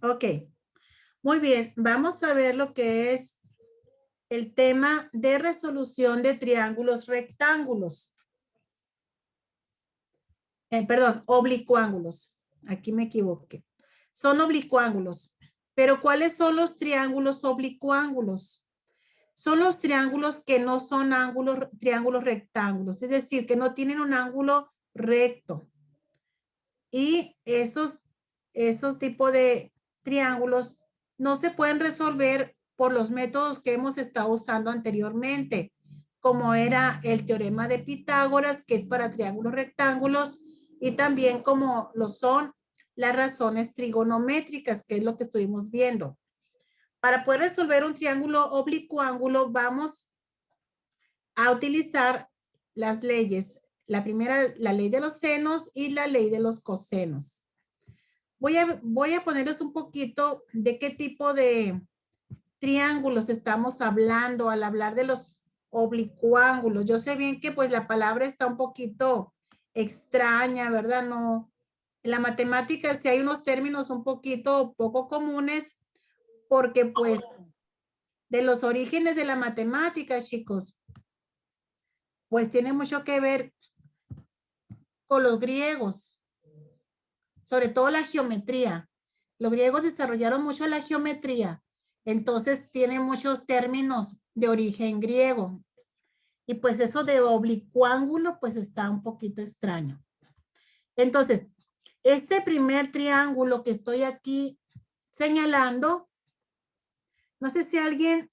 Ok, muy bien. Vamos a ver lo que es el tema de resolución de triángulos rectángulos. Perdón, oblicuángulos. Aquí me equivoqué. Son oblicuángulos. Pero ¿cuáles son los triángulos oblicuángulos? Son los triángulos que no son triángulos rectángulos, es decir, que no tienen un ángulo recto. Y esos tipos de triángulos no se pueden resolver por los métodos que hemos estado usando anteriormente, como era el teorema de Pitágoras, que es para triángulos rectángulos, y también como lo son las razones trigonométricas, que es lo que estuvimos viendo. Para poder resolver un triángulo oblicuángulo, vamos a utilizar las leyes. La primera, la ley de los senos y la ley de los cosenos. Voy a ponerles un poquito de qué tipo de triángulos estamos hablando al hablar de los oblicuángulos. Yo sé bien que pues la palabra está un poquito extraña, ¿verdad? No, en la matemática sí hay unos términos un poquito poco comunes porque pues de los orígenes de la matemática, chicos, pues tiene mucho que ver con los griegos, sobre todo la geometría. Los griegos desarrollaron mucho la geometría, entonces tiene muchos términos de origen griego. Y pues eso de oblicuángulo pues está un poquito extraño. Entonces, este primer triángulo que estoy aquí señalando, no sé si alguien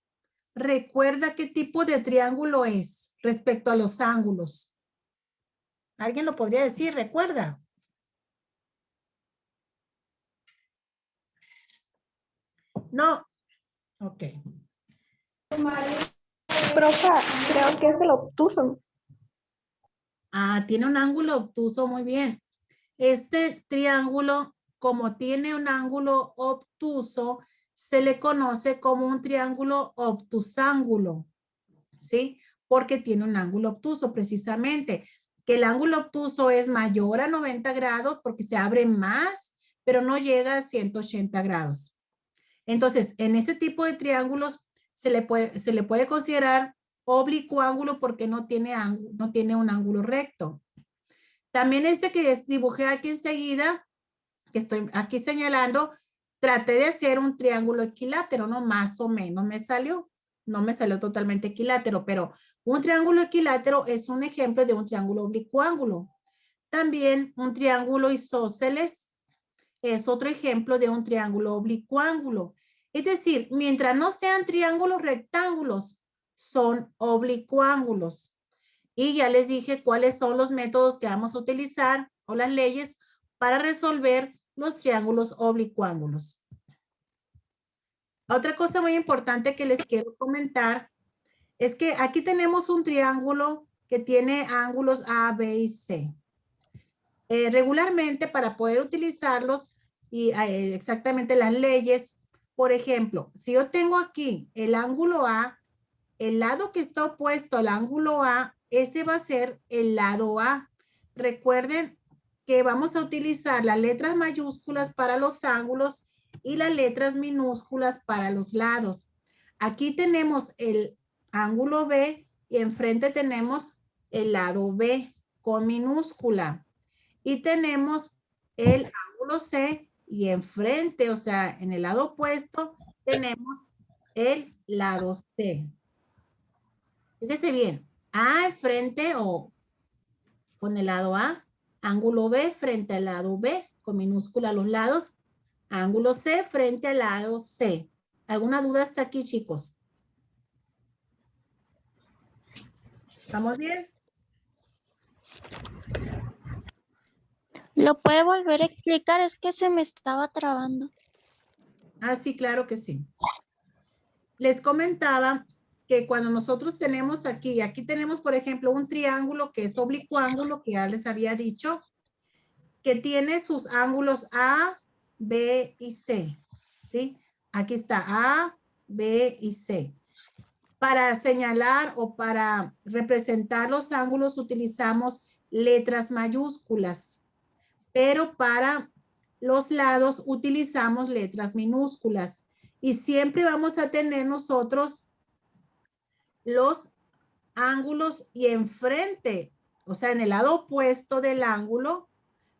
recuerda qué tipo de triángulo es respecto a los ángulos. ¿Alguien lo podría decir? ¿Recuerda? No. Ok. Profa, creo que es el obtuso. Ah, tiene un ángulo obtuso, muy bien. Este triángulo, como tiene un ángulo obtuso, se le conoce como un triángulo obtusángulo, ¿sí? Porque tiene un ángulo obtuso, precisamente. Que el ángulo obtuso es mayor a 90 grados porque se abre más, pero no llega a 180 grados. Entonces, en este tipo de triángulos se le puede considerar oblicuángulo porque no tiene un ángulo recto. También este que dibujé aquí enseguida, que estoy aquí señalando, traté de hacer un triángulo equilátero, ¿no? Más o menos me salió. No me salió totalmente equilátero, pero un triángulo equilátero es un ejemplo de un triángulo oblicuángulo. También un triángulo isósceles es otro ejemplo de un triángulo oblicuángulo. Es decir, mientras no sean triángulos rectángulos, son oblicuángulos. Y ya les dije cuáles son los métodos que vamos a utilizar o las leyes para resolver los triángulos oblicuángulos. Otra cosa muy importante que les quiero comentar es que aquí tenemos un triángulo que tiene ángulos A, B y C. Regularmente para poder utilizarlos y exactamente las leyes, por ejemplo, si yo tengo aquí el ángulo A, el lado que está opuesto al ángulo A, ese va a ser el lado A. Recuerden que vamos a utilizar las letras mayúsculas para los ángulos y las letras minúsculas para los lados. Aquí tenemos el ángulo B y enfrente tenemos el lado B con minúscula. Y tenemos el ángulo C y enfrente, o sea, en el lado opuesto, tenemos el lado C. Fíjese bien, A enfrente o con el lado A, ángulo B frente al lado B, con minúscula a los lados, ángulo C frente al lado C. ¿Alguna duda hasta aquí, chicos? ¿Estamos bien? ¿Lo puede volver a explicar? Es que se me estaba trabando. Ah, sí, claro que sí. Les comentaba que cuando nosotros tenemos aquí tenemos, por ejemplo, un triángulo que es oblicuángulo, que ya les había dicho, que tiene sus ángulos A, B y C, ¿sí? Aquí está A, B y C. Para señalar o para representar los ángulos utilizamos letras mayúsculas, pero para los lados utilizamos letras minúsculas y siempre vamos a tener nosotros los ángulos y enfrente, o sea, en el lado opuesto del ángulo,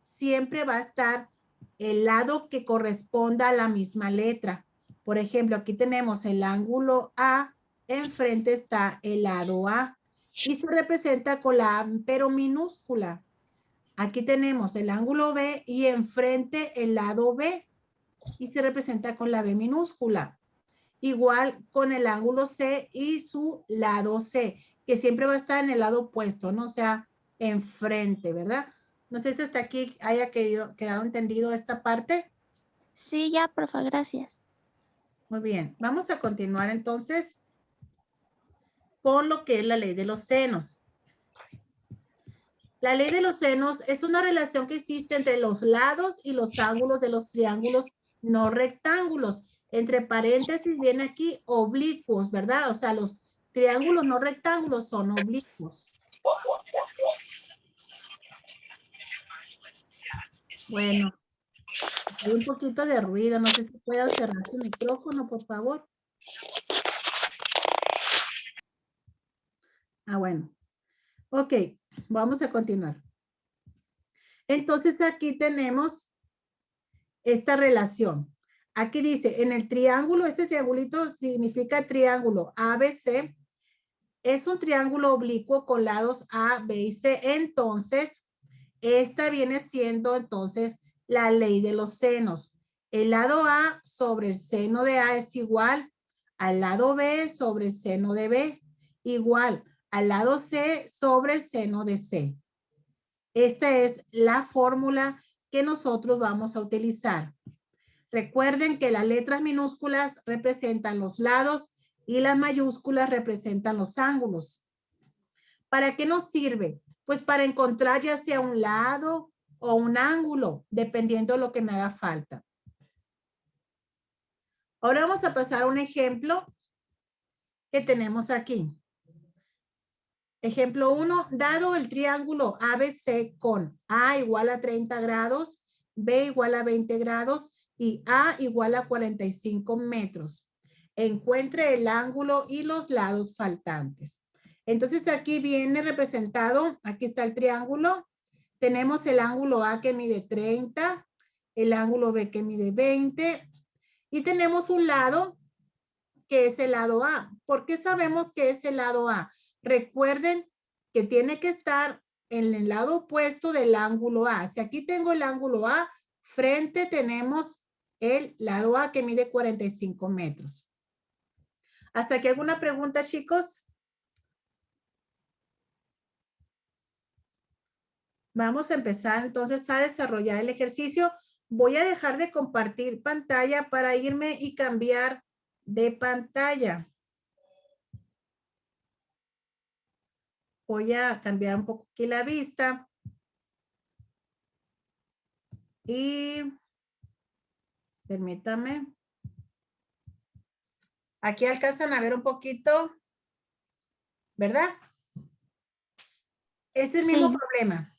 siempre va a estar el lado que corresponda a la misma letra. Por ejemplo, aquí tenemos el ángulo A, enfrente está el lado A y se representa con la A, pero minúscula. Aquí tenemos el ángulo B y enfrente el lado B y se representa con la B minúscula. Igual con el ángulo C y su lado C, que siempre va a estar en el lado opuesto, ¿no? O sea, enfrente, ¿verdad? No sé si hasta aquí haya quedado entendido esta parte. Sí, ya, profe, gracias. Muy bien, vamos a continuar entonces con lo que es la ley de los senos. La ley de los senos es una relación que existe entre los lados y los ángulos de los triángulos no rectángulos. Entre paréntesis viene aquí oblicuos, ¿verdad? O sea, los triángulos no rectángulos son oblicuos. Bueno, hay un poquito de ruido. No sé si puedan cerrar su micrófono, por favor. Ah, bueno. Ok, vamos a continuar. Entonces aquí tenemos esta relación. Aquí dice, en el triángulo, este triangulito significa triángulo ABC. Es un triángulo oblicuo con lados A, B y C. Entonces, esta viene siendo entonces la ley de los senos. El lado A sobre el seno de A es igual al lado B sobre el seno de B. Igual al lado C sobre el seno de C. Esta es la fórmula que nosotros vamos a utilizar. Recuerden que las letras minúsculas representan los lados y las mayúsculas representan los ángulos. ¿Para qué nos sirve? Pues para encontrar ya sea un lado o un ángulo, dependiendo de lo que me haga falta. Ahora vamos a pasar a un ejemplo que tenemos aquí. Ejemplo 1, dado el triángulo ABC con A igual a 30 grados, B igual a 20 grados y A igual a 45 metros. Encuentre el ángulo y los lados faltantes. Entonces aquí viene representado, aquí está el triángulo. Tenemos el ángulo A que mide 30, el ángulo B que mide 20 y tenemos un lado que es el lado A. ¿Por qué sabemos que es el lado A? Recuerden que tiene que estar en el lado opuesto del ángulo A. Si aquí tengo el ángulo A, frente tenemos el lado A que mide 45 metros. ¿Hasta aquí alguna pregunta, chicos? Vamos a empezar entonces a desarrollar el ejercicio. Voy a dejar de compartir pantalla para irme y cambiar de pantalla. Voy a cambiar un poco aquí la vista. Y permítame. Aquí alcanzan a ver un poquito, ¿verdad? Es el mismo Sí. problema.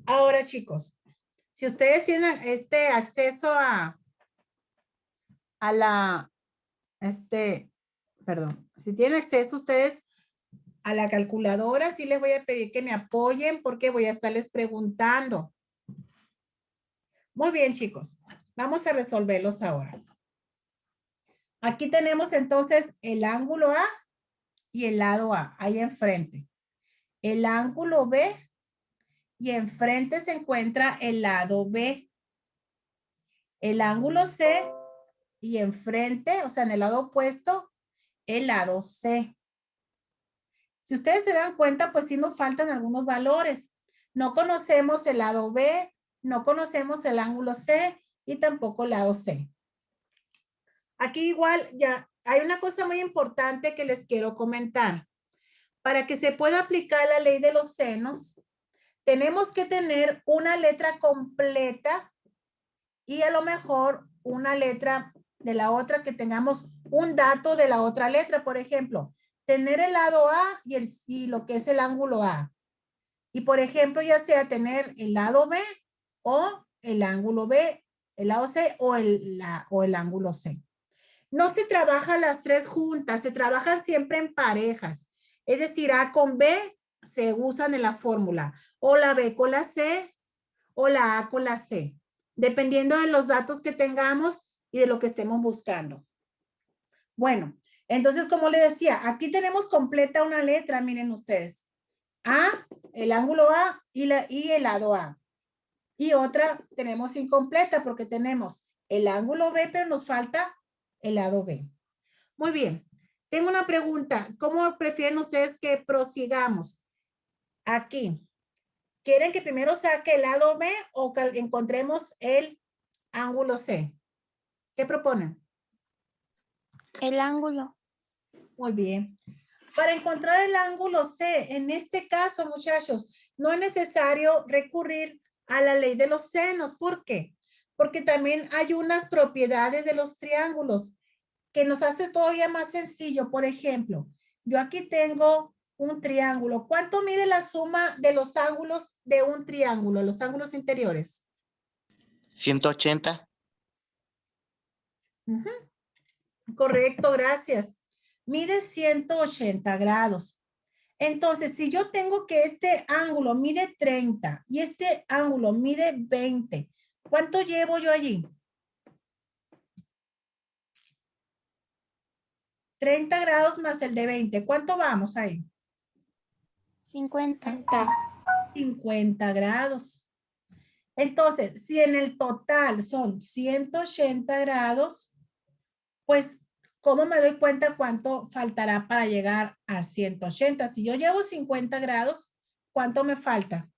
Ahora, chicos, si ustedes tienen este acceso a la, perdón, si tienen acceso ustedes a la calculadora, sí les voy a pedir que me apoyen porque voy a estarles preguntando. Muy bien, chicos. Vamos a resolverlos ahora. Aquí tenemos entonces el ángulo A y el lado A, ahí enfrente. El ángulo B y enfrente se encuentra el lado B. El ángulo C y enfrente, o sea, en el lado opuesto, el lado C. Si ustedes se dan cuenta, pues sí nos faltan algunos valores. No conocemos el lado B, no conocemos el ángulo C y tampoco el lado C. Aquí igual ya hay una cosa muy importante que les quiero comentar. Para que se pueda aplicar la ley de los senos, tenemos que tener una letra completa y a lo mejor una letra de la otra, que tengamos un dato de la otra letra. Por ejemplo, tener el lado A y lo que es el ángulo A. Y por ejemplo, ya sea tener el lado B o el ángulo B, el lado C o el ángulo C. No se trabaja las tres juntas, se trabaja siempre en parejas. Es decir, A con B se usan en la fórmula, o la B con la C, o la A con la C, dependiendo de los datos que tengamos y de lo que estemos buscando. Bueno, entonces, como les decía, aquí tenemos completa una letra, miren ustedes. A, el ángulo A y el lado A. Y otra tenemos incompleta porque tenemos el ángulo B, pero nos falta el lado B. Muy bien. Tengo una pregunta. ¿Cómo prefieren ustedes que prosigamos? Aquí. ¿Quieren que primero saque el lado B o que encontremos el ángulo C? ¿Qué proponen? El ángulo. Muy bien. Para encontrar el ángulo C, en este caso, muchachos, no es necesario recurrir a la ley de los senos. ¿Por qué? Porque también hay unas propiedades de los triángulos que nos hace todavía más sencillo. Por ejemplo, yo aquí tengo un triángulo. ¿Cuánto mide la suma de los ángulos de un triángulo, los ángulos interiores? 180. Correcto, gracias. Mide 180 grados. Entonces, si yo tengo que este ángulo mide 30 y este ángulo mide 20, ¿cuánto llevo yo allí? 30 grados más el de 20. ¿Cuánto vamos ahí? 50. 50 grados. Entonces, si en el total son 180 grados, pues, ¿cómo me doy cuenta cuánto faltará para llegar a 180? Si yo llevo 50 grados, ¿cuánto me falta?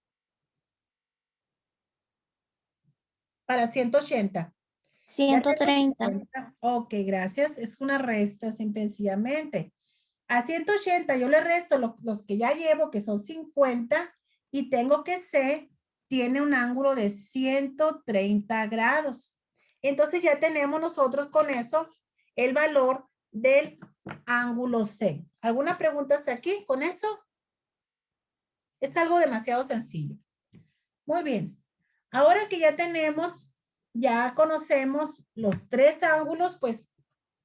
Para 180. 130. Ok, gracias. Es una resta sencillamente. A 180 yo le resto los que ya llevo, que son 50, y tengo que C tiene un ángulo de 130 grados. Entonces ya tenemos nosotros con eso el valor del ángulo C. ¿Alguna pregunta hasta aquí con eso? Es algo demasiado sencillo. Muy bien. Ahora que ya conocemos los tres ángulos, pues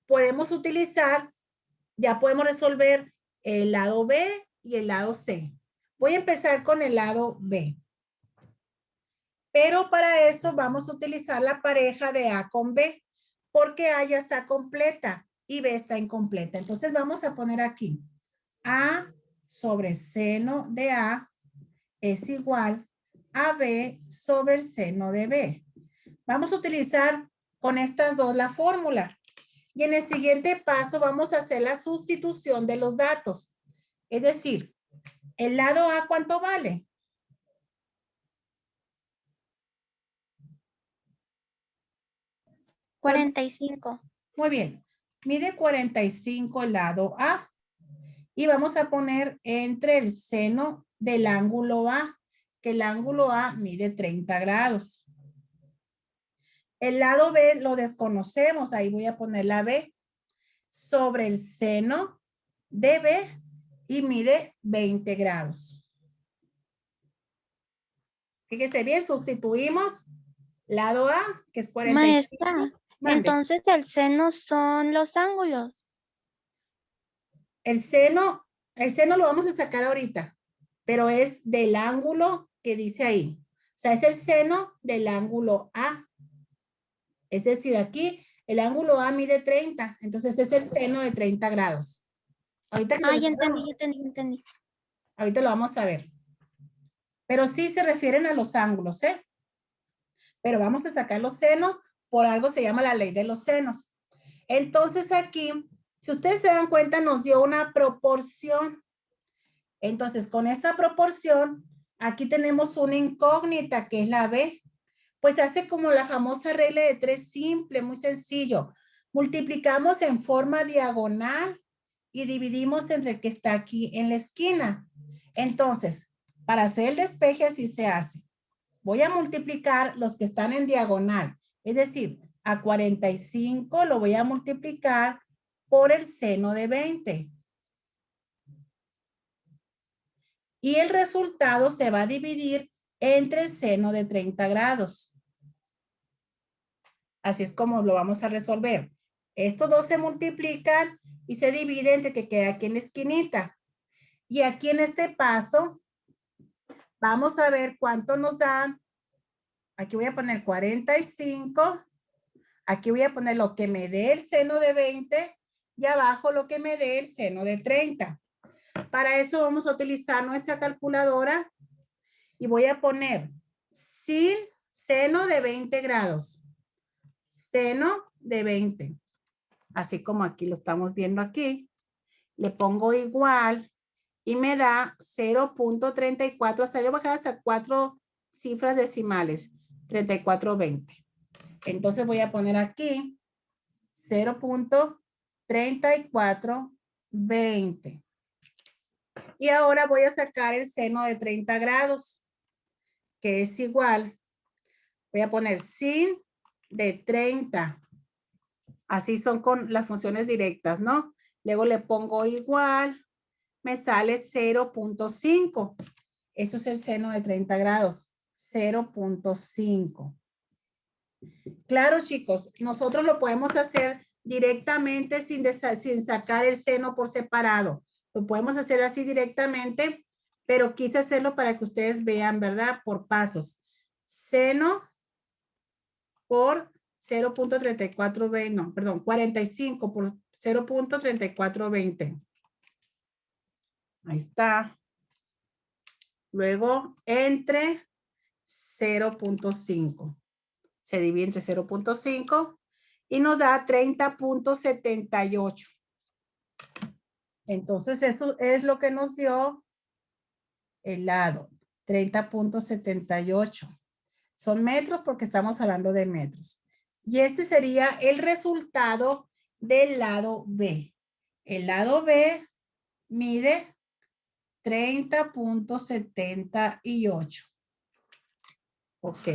podemos ya podemos resolver el lado B y el lado C. Voy a empezar con el lado B. Pero para eso vamos a utilizar la pareja de A con B, porque A ya está completa y B está incompleta. Entonces vamos a poner aquí A sobre seno de A es igual a B sobre el seno de B. Vamos a utilizar con estas dos la fórmula. Y en el siguiente paso vamos a hacer la sustitución de los datos. Es decir, el lado A, ¿cuánto vale? $45. Muy bien. Mide 45 el lado A. Y vamos a poner entre el seno del ángulo A, que el ángulo A mide 30 grados. El lado B lo desconocemos. Ahí voy a poner la B sobre el seno de B y mide 20 grados. Fíjese bien, sustituimos lado A, que es 45. Maestra, entonces el seno son los ángulos. El seno lo vamos a sacar ahorita, pero es del ángulo que dice ahí. O sea, es el seno del ángulo A. Es decir, aquí el ángulo A mide 30, entonces es el seno de 30 grados. Ahorita que Ya entendí. Ahorita lo vamos a ver. Pero sí se refieren a los ángulos, ¿eh? Pero vamos a sacar los senos, por algo se llama la ley de los senos. Entonces aquí, si ustedes se dan cuenta, nos dio una proporción. Entonces, con esa proporción, aquí tenemos una incógnita que es la B. Pues hace como la famosa regla de 3 simple, muy sencillo. Multiplicamos en forma diagonal y dividimos entre el que está aquí en la esquina. Entonces, para hacer el despeje así se hace. Voy a multiplicar los que están en diagonal. Es decir, a 45 lo voy a multiplicar por el seno de 20. Y el resultado se va a dividir entre el seno de 30 grados. Así es como lo vamos a resolver. Estos dos se multiplican y se dividen entre que queda aquí en la esquinita. Y aquí en este paso, vamos a ver cuánto nos dan. Aquí voy a poner 45. Aquí voy a poner lo que me dé el seno de 20 y abajo lo que me dé el seno de 30. Para eso vamos a utilizar nuestra calculadora y voy a poner sin seno de 20 grados. Seno de 20. Así como aquí lo estamos viendo aquí. Le pongo igual y me da 0.34. Hasta yo bajar hasta 4 cifras decimales. 3420. Entonces voy a poner aquí 0.3420. Y ahora voy a sacar el seno de 30 grados, que es igual. Voy a poner sin de 30. Así son con las funciones directas, ¿no? Luego le pongo igual, me sale 0.5. Eso es el seno de 30 grados, 0.5. Claro, chicos, nosotros lo podemos hacer directamente sin sacar el seno por separado. Lo podemos hacer así directamente, pero quise hacerlo para que ustedes vean, ¿verdad? Por pasos. Seno por 0.3420, no, perdón, 45 por 0.3420. Ahí está. Luego, entre 0.5. Se divide entre 0.5 y nos da 30.78. Entonces, eso es lo que nos dio el lado, 30.78. Son metros porque estamos hablando de metros. Y este sería el resultado del lado B. El lado B mide 30.78. Ok.